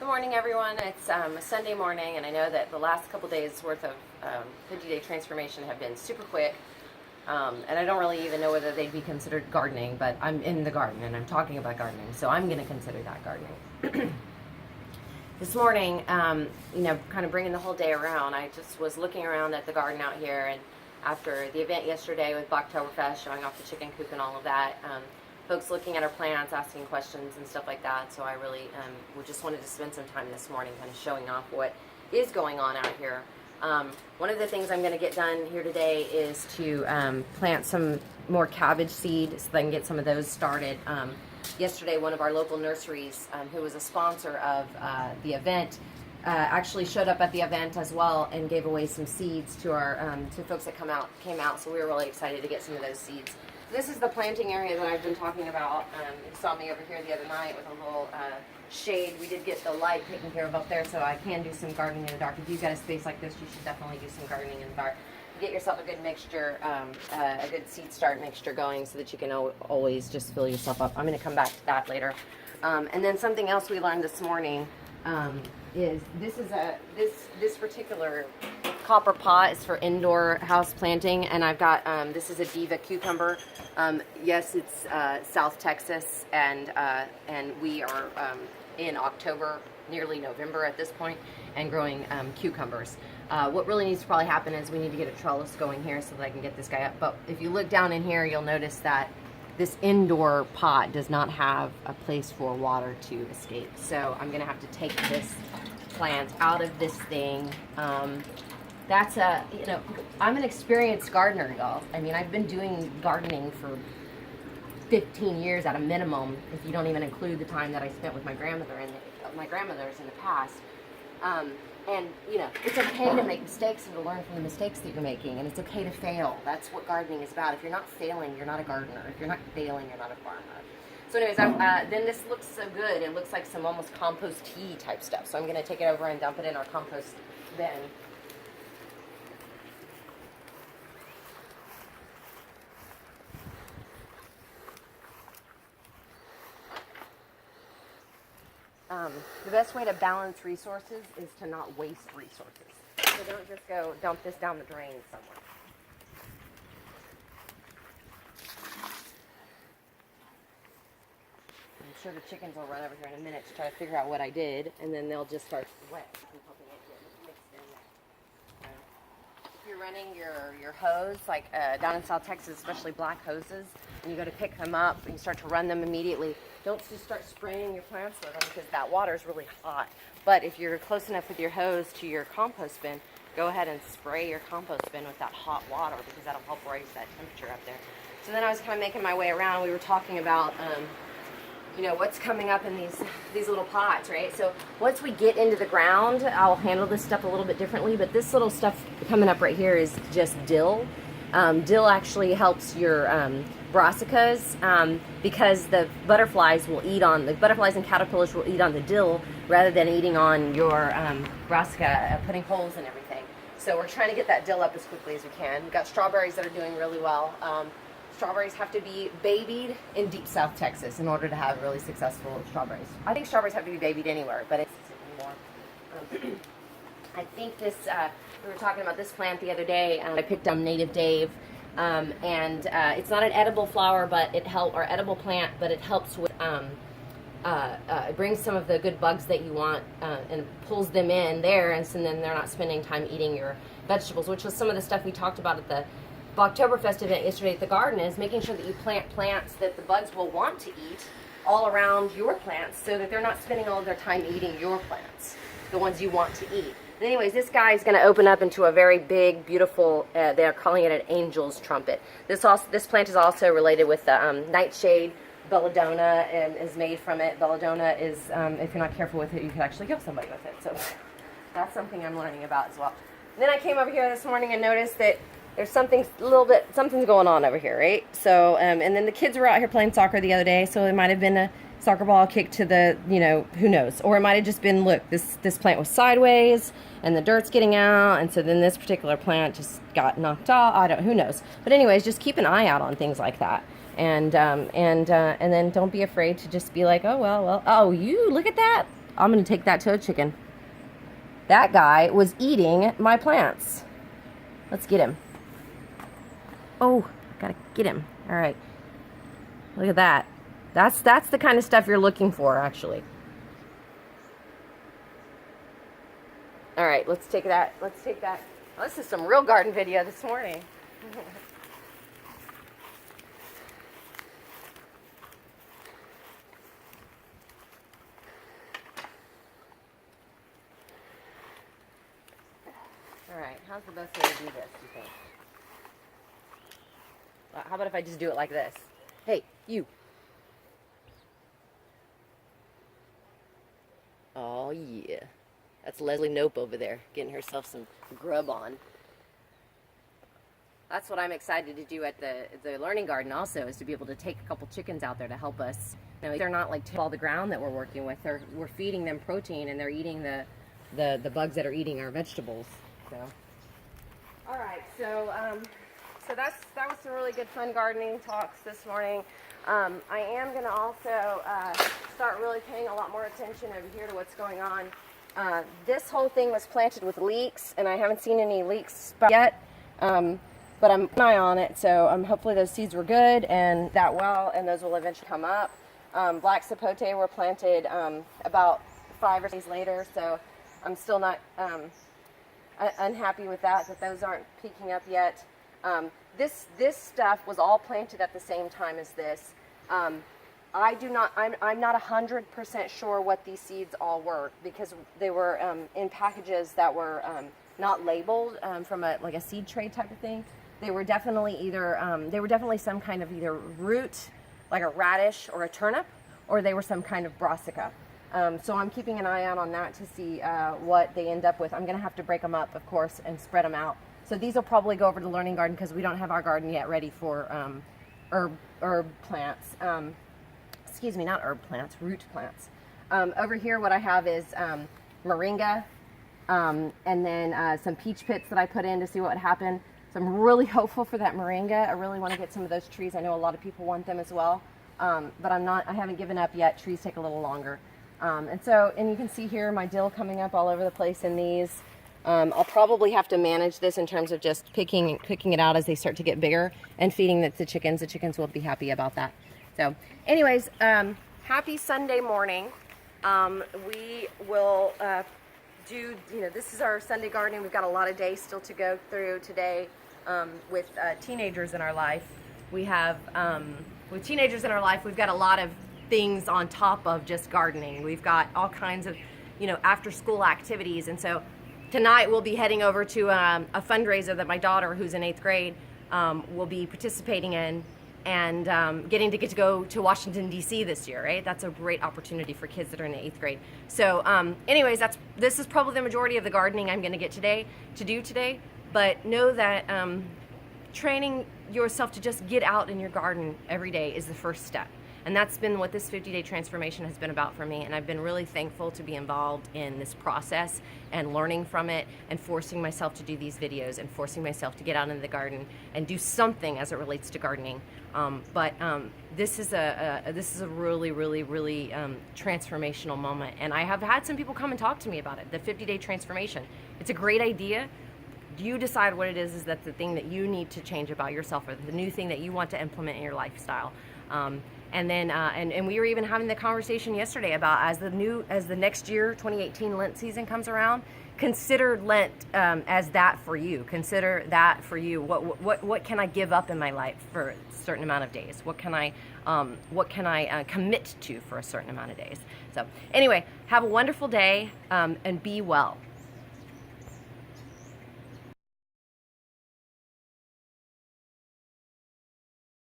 Good morning, everyone. It's Sunday morning, and I know that the last couple days worth of 50-day transformation have been super quick, and I don't really even know whether they'd be considered gardening, but I'm in the garden, and I'm talking about gardening, so I'm going to consider that gardening. This morning, kind of bringing the whole day around, I just was looking around at the garden out here, and after the event yesterday with Oktoberfest, showing off the chicken coop and all of that, folks looking at our plants, asking questions and stuff like that. So I really just wanted to spend some time this morning kind of showing off what is going on out here. One of the things I'm going to get done here today is to plant some more cabbage seed so that I can get some of those started. Yesterday, one of our local nurseries, who was a sponsor of the event, actually showed up at the event as well and gave away some seeds to our to folks that came out. So we were really excited to get some of those seeds. This is the planting area that I've been talking about. You saw me over here the other night with a little shade. We did get the light taken care of up there, so I can do some gardening in the dark. If you've got a space like this, you should definitely do some gardening in the dark. Get yourself a good mixture, a good seed start mixture going so that you can always just fill yourself up. I'm going to come back to that later. And then something else we learned this morning is this particular copper pot is for indoor house planting, and I've got this is a Diva cucumber. Yes, it's South Texas, and we are in October, nearly November at this point, and growing cucumbers. What really needs to probably happen is we need to get a trellis going here so that I can get this guy up. But if you look down in here, you'll notice that this indoor pot does not have a place for water to escape. So I'm gonna have to take this plant out of this thing. That's I'm an experienced gardener, y'all. I mean, I've been doing gardening for 15 years at a minimum, if you don't even include the time that I spent with my grandmothers in the past. And it's okay to make mistakes and to learn from the mistakes that you're making, and it's okay to fail. That's what gardening is about. If you're not failing, you're not a gardener. If you're not failing, you're not a farmer. So anyways, then this looks so good. It looks like some almost compost tea type stuff. So I'm going to take it over and dump it in our compost bin. The best way to balance resources is to not waste resources. So don't just go dump this down the drain somewhere. I'm sure the chickens will run over here in a minute to try to figure out what I did, and then they'll just start wet. I'm hoping it gets mixed in there. If you're running your hose, like down in South Texas, especially black hoses, and you go to pick them up and you start to run them immediately, don't just start spraying your plants with them because that water is really hot. But if you're close enough with your hose to your compost bin, go ahead and spray your compost bin with that hot water because that'll help raise that temperature up there. So then I was kind of making my way around. We were talking about what's coming up in these little pots, right? So once we get into the ground, I'll handle this stuff a little bit differently, but this little stuff coming up right here is just dill. Dill actually helps your brassicas because the butterflies and caterpillars will eat on the dill rather than eating on your brassica, putting holes in everything. So we're trying to get that dill up as quickly as we can. We've got strawberries that are doing really well. Strawberries have to be babied in deep South Texas in order to have really successful strawberries. I think strawberries have to be babied anywhere, but it's more. I think this, we were talking about this plant the other day. I picked up Native Dave, and it's not an edible flower, but or edible plant, but it helps with, it brings some of the good bugs that you want and pulls them in there, and so then they're not spending time eating your vegetables, which was some of the stuff we talked about at the Oktoberfest event yesterday at the garden, is making sure that you plant plants that the bugs will want to eat all around your plants so that they're not spending all of their time eating your plants, the ones you want to eat. But anyways, this guy is going to open up into a very big, beautiful, they're calling it an angel's trumpet. This plant is also related with the nightshade. Belladonna is made from it. Belladonna is, if you're not careful with it, you could actually kill somebody with it. So that's something I'm learning about as well. And then I came over here this morning and noticed that there's something's going on over here, right? So, and then the kids were out here playing soccer the other day, so it might have been a soccer ball kicked to the, who knows? Or it might have just been, look, this plant was sideways, and the dirt's getting out, and so then this particular plant just got knocked off. Who knows? But anyways, just keep an eye out on things like that. And then don't be afraid to just be like, oh, well, you look at that. I'm going to take that to a chicken. That guy was eating my plants. Let's get him. Oh, gotta get him. All right. Look at that. That's the kind of stuff you're looking for, actually. All right, let's take that. Let's take that. Oh, this is some real garden video this morning. All right, how's the best way to do this, you think? How about if I just do it like this? Hey, you. Oh, yeah. That's Leslie Nope over there, getting herself some grub on. That's what I'm excited to do at the Learning Garden also, is to be able to take a couple chickens out there to help us. You know, they're not like all the ground that we're working with. We're feeding them protein, and they're eating the bugs that are eating our vegetables. So, all right. So that was some really good fun gardening talks this morning. I am going to also start really paying a lot more attention over here to what's going on. This whole thing was planted with leeks, and I haven't seen any leeks yet. But I'm an eye on it, so hopefully those seeds were good and that well, and those will eventually come up. Black sapote were planted about 5 or 6 days later, so I'm still not unhappy with that those aren't peaking up yet. This stuff was all planted at the same time as this. I'm not 100% sure what these seeds all were, because they were in packages that were not labeled from a seed tray type of thing. They were definitely some kind of either root, like a radish or a turnip, or they were some kind of brassica. So I'm keeping an eye out on that to see what they end up with. I'm going to have to break them up, of course, and spread them out. So these will probably go over to the Learning Garden, because we don't have our garden yet ready for herb plants. Excuse me, not herb plants, root plants. Over here what I have is moringa, and then some peach pits that I put in to see what would happen. So I'm really hopeful for that moringa. I really want to get some of those trees. I know a lot of people want them as well, but I haven't given up yet. Trees take a little longer. And you can see here my dill coming up all over the place in these. I'll probably have to manage this in terms of just picking it out as they start to get bigger and feeding it to chickens. The chickens will be happy about that. So anyways, happy Sunday morning. We will this is our Sunday gardening. We've got a lot of days still to go through today with teenagers in our life. We have, with teenagers in our life, we've got a lot of things on top of just gardening. We've got all kinds of, after school activities. And so tonight we'll be heading over to a fundraiser that my daughter, who's in 8th grade, will be participating in, and get to go to Washington, D.C. this year, right? That's a great opportunity for kids that are in the 8th grade. So anyways, this is probably the majority of the gardening I'm going to get to do today. But know that training yourself to just get out in your garden every day is the first step. And that's been what this 50-day transformation has been about for me. And I've been really thankful to be involved in this process and learning from it, and forcing myself to do these videos, and forcing myself to get out into the garden and do something as it relates to gardening. This is a really, really, really transformational moment. And I have had some people come and talk to me about it, the 50-day transformation. It's a great idea. You decide what it is that's the thing that you need to change about yourself, or the new thing that you want to implement in your lifestyle. And we were even having the conversation yesterday about as the next year, 2018 Lent season comes around, consider Lent as that for you. Consider that for you. What can I give up in my life for a certain amount of days? What can I commit to for a certain amount of days? So anyway, have a wonderful day and be well.